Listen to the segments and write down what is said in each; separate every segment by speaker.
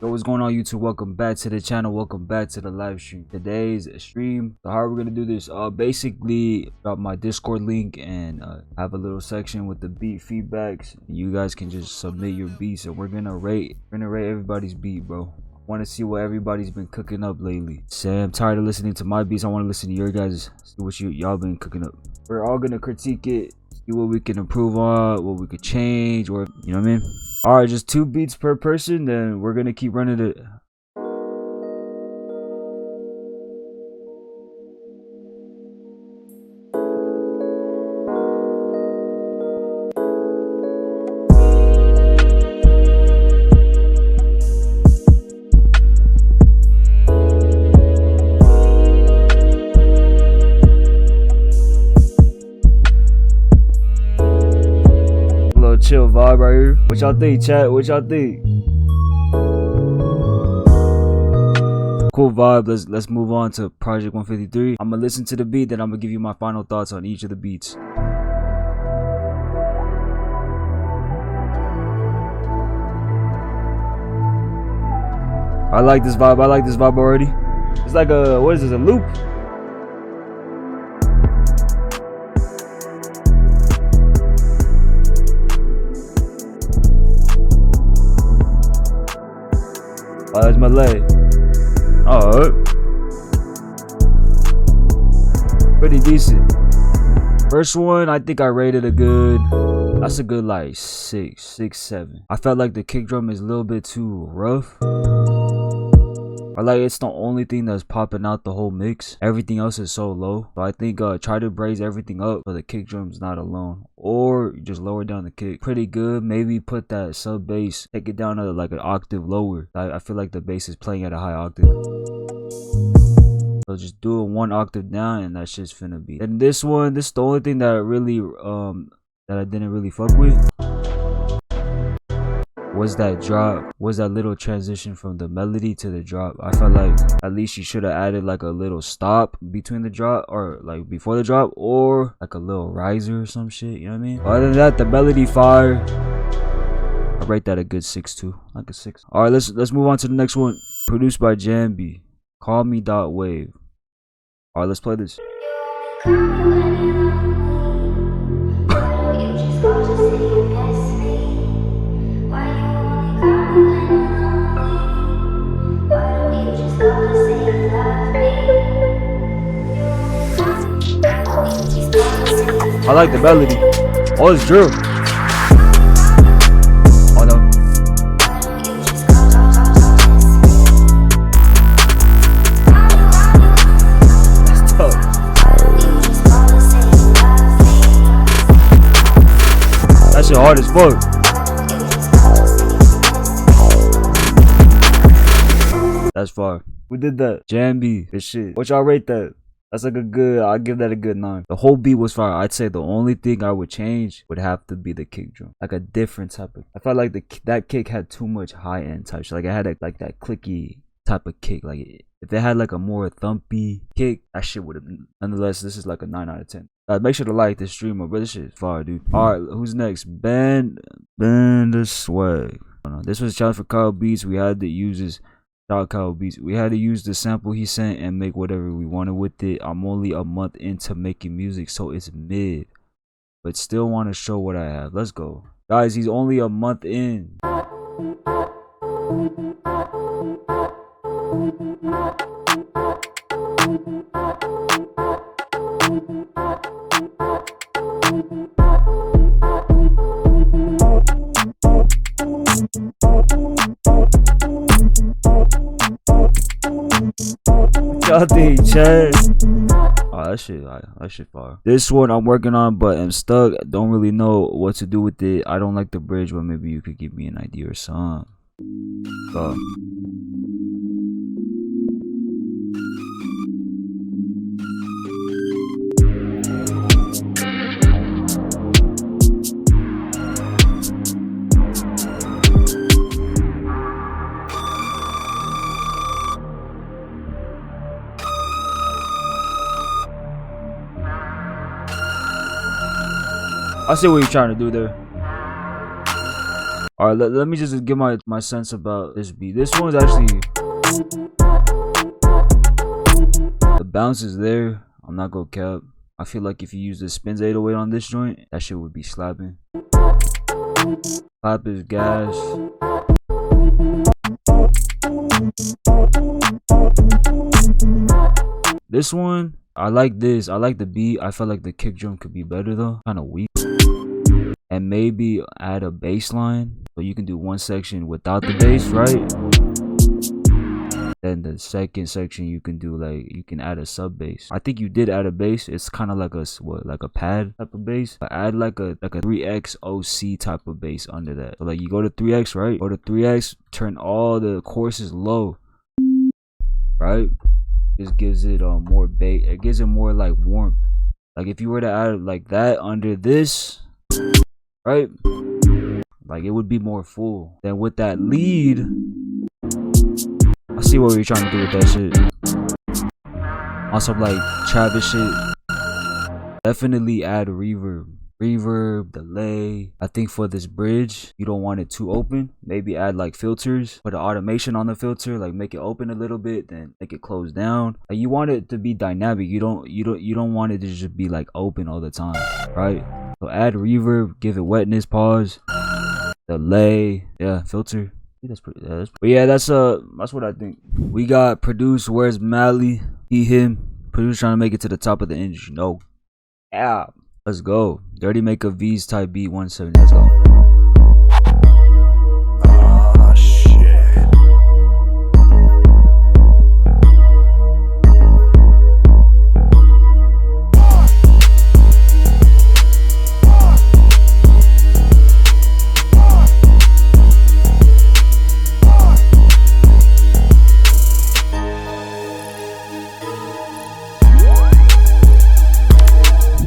Speaker 1: Yo, what's going on, YouTube? Welcome back to the channel. Welcome back to the live stream. Today's stream, so how are we gonna do this? Basically drop my Discord link and have a little section with the beat feedbacks. You guys can just submit your beats and we're gonna rate everybody's beat, bro. I want to see what everybody's been cooking up lately. Say I'm tired of listening to my beats. I want to listen to your guys, see what y'all been cooking up. We're all gonna critique it, see what we can improve on, what we could change, or you know what I mean. All right, just 2 beats per person, then we're gonna keep running it. Chill vibe right here. What y'all think, chat? What y'all think? Cool vibe. Let's move on to Project 153. I'm gonna listen to the beat, then I'm gonna give you my final thoughts on each of the beats. I like this vibe. I like this vibe already. It's like a, what is this, a loop? Oh, that's my leg. Alright. Pretty decent. First one, I think I rated a good, that's a good like 6, 7. I felt like the kick drum is a little bit too rough. Or like it's the only thing that's popping out the whole mix. Everything else is so low. So I think try to braise everything up so the kick drum's not alone. Or just lower down the kick. Pretty good. Maybe put that sub bass, take it down to like an octave lower. I feel like the bass is playing at a high octave. So just do it 1 octave down and that shit's finna be. And this one, this is the only thing that really that I didn't really fuck with. Was that drop, was that little transition from the melody to the drop. I felt like at least you should have added like a little stop between the drop, or like before the drop, or like a little riser or some shit, you know what I mean? Other than that, the melody fire. I rate that a good 6 too, like a 6. All right, let's move on to the next one. Produced by Jambi, Call Me Wave. All right, let's play this. I like the melody. Oh, it's drill. Oh no. That's tough. That shit hard as fuck. That's fire. We did that. Jambi. This shit. What y'all rate that? That's like a good, I'll give that a good 9. The whole beat was fire. I'd say the only thing I would change would have to be the kick drum. Like a different type of, I felt like that kick had too much high end type shit. Like I had like that clicky type of kick. Like if they had like a more thumpy kick, that shit would have been. Nonetheless, this is like a 9 out of 10. Make sure to like this streamer, bro. This shit is fire, dude. Alright, who's next? Ben the Swag. This was a challenge for Kyle Beats. We had to use this. We had to use the sample he sent and make whatever we wanted with it. I'm only a month into making music, so it's mid, but still want to show what I have. Let's go, guys. He's only a month in. Y'all think, chat? Oh, that shit fire. This one I'm working on, but I'm stuck. Don't really know what to do with it. I don't like the bridge, but maybe you could give me an idea or something. I see what you're trying to do there. All right, let me just give my sense about this beat. This one's actually, the bounce is there. I'm not gonna cap. I feel like if you use the spins 808 on this joint, that shit would be slapping. Clap is gas. This one, I like this. I like the beat. I felt like the kick drum could be better though. Kind of weak. And maybe add a bass line. So you can do one section without the bass, right? Then the second section you can do like, you can add a sub bass. I think you did add a bass. It's kind of like like a pad type of bass. But add like a 3x OC type of bass under that. So like you go to 3x, right? Go to 3x, turn all the courses low, right? This gives it more bass. It gives it more like warmth. Like if you were to add like that under this, right? Like it would be more full. Then with that lead, I see what you're trying to do with that shit. On some like Travis shit. Definitely add reverb, delay. I think for this bridge, you don't want it too open. Maybe add like filters, put an automation on the filter, like make it open a little bit, then make it close down. Like you want it to be dynamic. You don't want it to just be like open all the time, right? So add reverb, give it wetness, pause, delay, yeah, filter. That's pretty. But yeah, that's what I think. We got Produce. Where's Mally? He, him. Produce trying to make it to the top of the industry. No. Yeah. Let's go. Dirty Make a V's type beat 170. Let's go.
Speaker 2: Oh shit.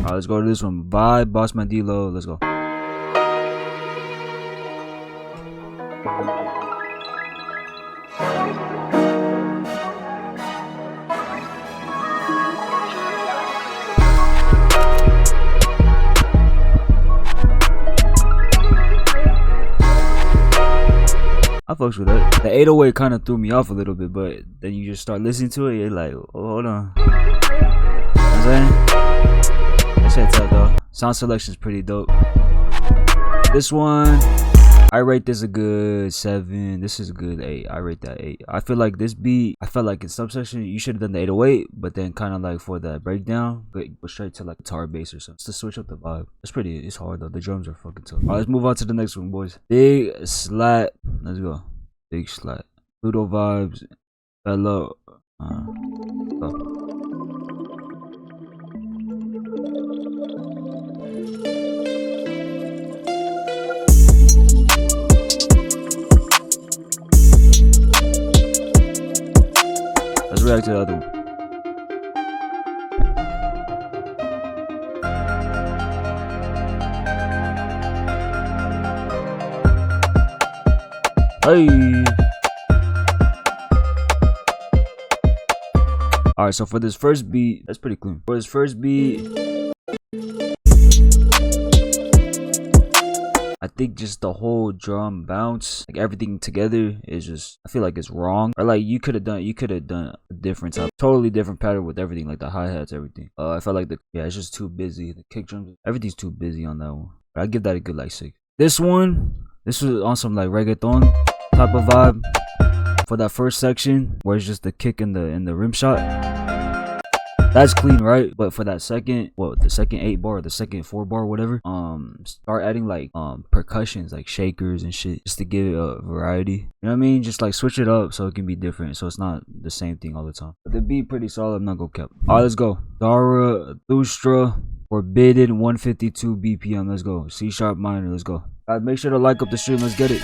Speaker 1: Let's go to this one. Vibe, Boss Mandilo. Let's go. I fucks with that. The 808 kind of threw me off a little bit, but then you just start listening to it, you're like, oh, hold on. You know what I'm saying? That shit's up though. Sound selection's pretty dope. This one, I rate this a good 7. This is a good 8. I rate that 8. I feel like this beat, I felt like in subsection you should have done the 808, but then kind of like for that breakdown, go straight to like guitar bass or something, just to switch up the vibe. It's hard though. The drums are fucking tough. Alright, let's move on to the next one, boys. Big Slat. Let's go. Big Slat. Pluto Vibes. Hello. Go. Let's react to the other one. Hey. Alright, so for this first beat, that's pretty clean. For this first beat, I think just the whole drum bounce, like everything together is just, I feel like it's wrong. Or like you could have done a different type, totally different pattern with everything, like the hi-hats, everything. I felt like it's just too busy. The kick drums, everything's too busy on that one. But I give that a good like 6. This was on some like reggaeton type of vibe. For that first section where it's just the kick and the rim shot, that's clean, right? But for that second, the second 8 bar or the second 4 bar, whatever, start adding like percussions, like shakers and shit, just to give it a variety. You know what I mean? Just like switch it up so it can be different, so it's not the same thing all the time. But the beat pretty solid. I'm not gonna cap. All right, let's go. Zarathustra, Forbidden, 152 BPM. Let's go. C sharp minor. Let's go. Guys, make sure to like up the stream. Let's get it.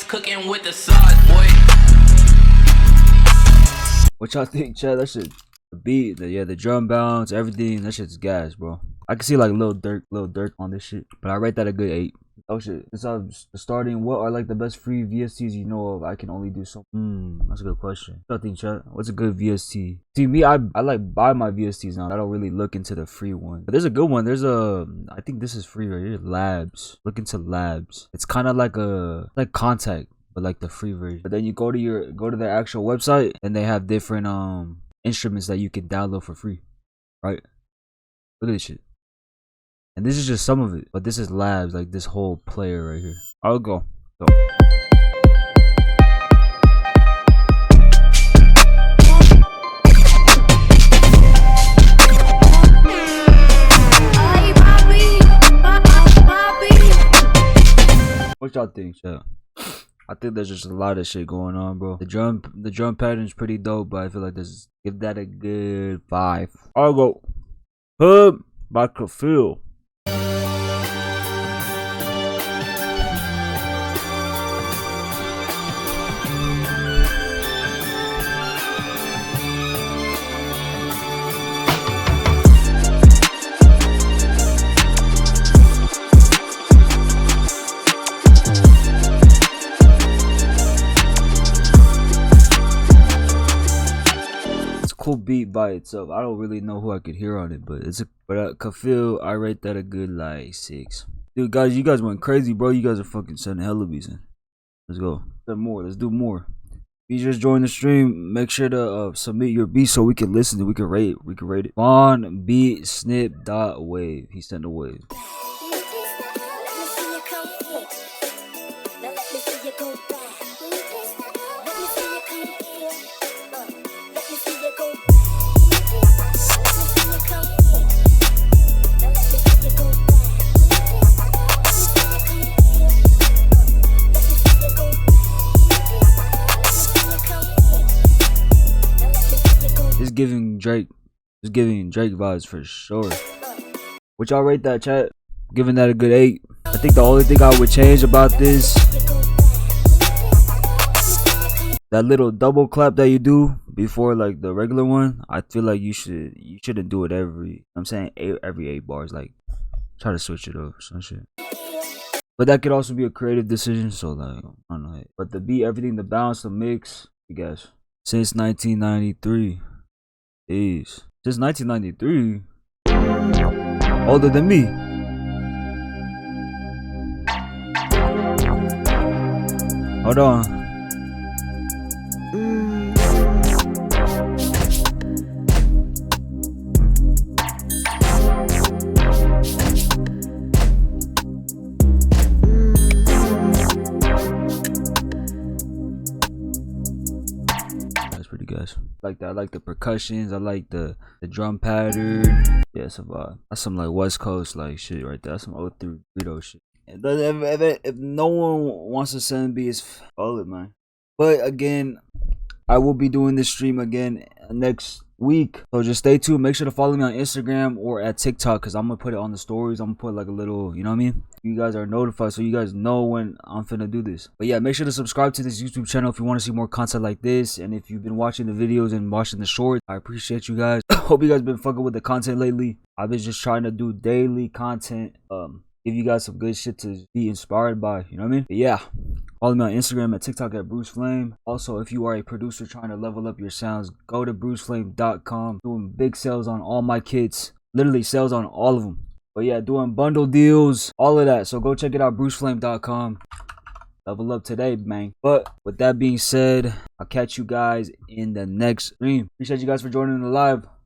Speaker 3: Cooking with the sauce, boy.
Speaker 1: What y'all think, Chad? That shit, the beat, the drum bounce, everything, that shit's gas, bro. I can see like Lil Durk on this shit, but I rate that a good 8. Oh shit. Since I'm starting, what are like the best free VSTs you know of? I can only do so. That's a good question. What do you think, chat? What's a good VST? See me, I like buy my VSTs now. I don't really look into the free one. But there's a good one. There's a, I think this is free right here. Labs. Look into Labs. It's kind of like like Contact, but like the free version. But then you go to their actual website and they have different instruments that you can download for free. Right? Look at this shit. And this is just some of it, but this is Labs, like this whole player right here. I'll go. What y'all think, chat? I think there's just a lot of shit going on, bro. The drum pattern's pretty dope, but I feel like give that a good 5. I'll go. Hub by Kafil. Cool beat by itself. I don't really know who I could hear on it, but Kafil, I rate that a good like 6. Dude, guys, you guys went crazy, bro. You guys are fucking sending hella beats in. Let's go. Let's do more. If you just joined the stream, make sure to submit your beat so we can listen to it. We can rate it. On beat snip dot wave. He sent a wave. It's giving Drake vibes for sure. Would y'all rate that, chat? Giving that a good 8. I think the only thing I would change about this, that little double clap that you do before like the regular one, I feel like you shouldn't do it every 8 bars. Like try to switch it up, some shit. But that could also be a creative decision, so like I don't know. But the beat, everything, the bounce, the mix, you guys. Since 1993. Since 1993, older than me. Hold on. Guys, like that. I like the percussions. I like the drum pattern. Yeah, it's a vibe. That's some like West Coast like shit right there. That's some 03 Burrito shit. If no one wants to send beats, follow it, man. But again, I will be doing this stream again next week, so just stay tuned. Make sure to follow me on Instagram or at TikTok, because I'm gonna put it on the stories. I'm gonna put like a little, you know what I mean, you guys are notified so you guys know when I'm finna do this. But yeah, make sure to subscribe to this YouTube channel if you want to see more content like this. And if you've been watching the videos and watching the shorts, I appreciate you guys. Hope you guys been fucking with the content lately. I've been just trying to do daily content, give you guys some good shit to be inspired by, you know what I mean? But yeah, follow me on Instagram and TikTok at Bruce Flame. Also, if you are a producer trying to level up your sounds, go to bruceflame.com. Doing big sales on all my kits. Literally sales on all of them. But yeah, doing bundle deals, all of that. So go check it out, bruceflame.com. Level up today, man. But with that being said, I'll catch you guys in the next stream. Appreciate you guys for joining the live.